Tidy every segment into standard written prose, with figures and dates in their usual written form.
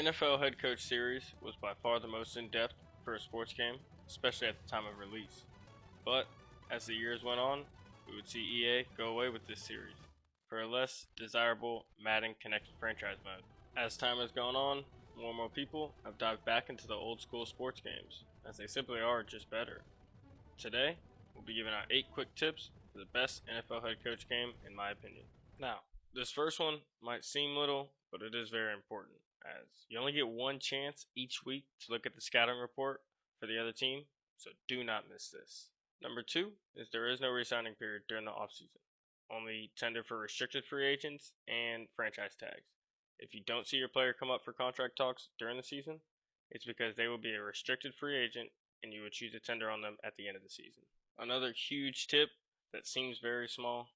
NFL Head Coach series was by far the most in-depth for a sports game, especially at the time of release. But as the years went on, we would see EA go away with this series for a less desirable Madden connected franchise mode. As time has gone on, more and more people have dived back into the old school sports games, as they simply are just better. Today, we'll be giving out 8 quick tips for the best NFL head coach game in my opinion. Now, this first one might seem little, but it is very important, as you only get one chance each week to look at the scouting report for the other team, so do not miss this. Number 2 is there is no re-signing period during the offseason. Only tender for restricted free agents and franchise tags. If you don't see your player come up for contract talks during the season, it's because they will be a restricted free agent and you would choose a tender on them at the end of the season. Another huge tip that seems very small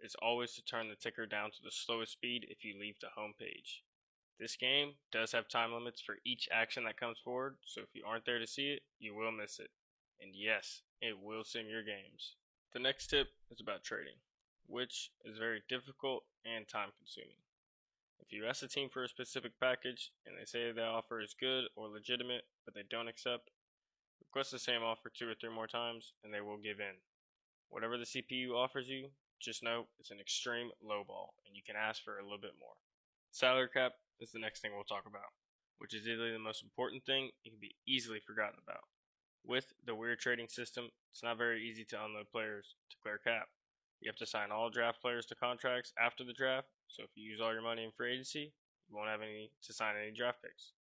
is always to turn the ticker down to the slowest speed if you leave the home page. This game does have time limits for each action that comes forward, so if you aren't there to see it, you will miss it. And yes, it will sim your games. The next tip is about trading, which is very difficult and time consuming. If you ask a team for a specific package and they say the offer is good or legitimate but they don't accept, request the same offer 2 or 3 more times and they will give in. Whatever the CPU offers you, just know it's an extreme lowball and you can ask for a little bit more. Salary cap is the next thing we'll talk about, which is either the most important thing it can be easily forgotten about. With the weird trading system, it's not very easy to unload players to clear cap. You have to sign all draft players to contracts after the draft, so if you use all your money in free agency, you won't have any to sign any draft picks.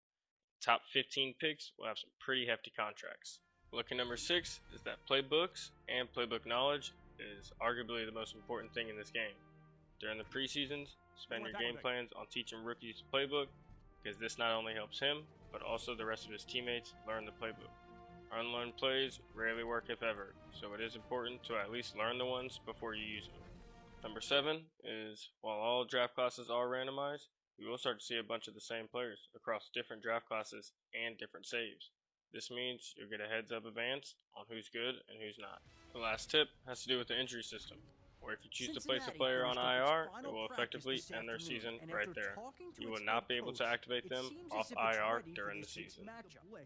Top 15 picks will have some pretty hefty contracts. Lucky number 6 is that playbooks and playbook knowledge is arguably the most important thing in this game. During the preseasons, spend your game plans on teaching rookies the playbook, because this not only helps him, but also the rest of his teammates learn the playbook. Unlearned plays rarely work if ever, so it is important to at least learn the ones before you use them. Number 7 is, while all draft classes are randomized, you will start to see a bunch of the same players across different draft classes and different saves. This means you'll get a heads up advance on who's good and who's not. The last tip has to do with the injury system, where if you choose to place a player on IR, it will effectively end their season right there. You will not be able to activate them off IR during the season.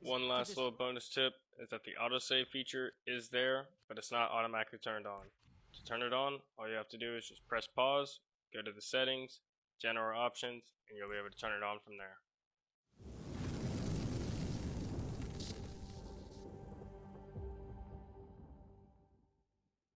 One last little bonus tip is that the autosave feature is there, but it's not automatically turned on. To turn it on, all you have to do is just press pause, go to the settings, general options, and you'll be able to turn it on from there.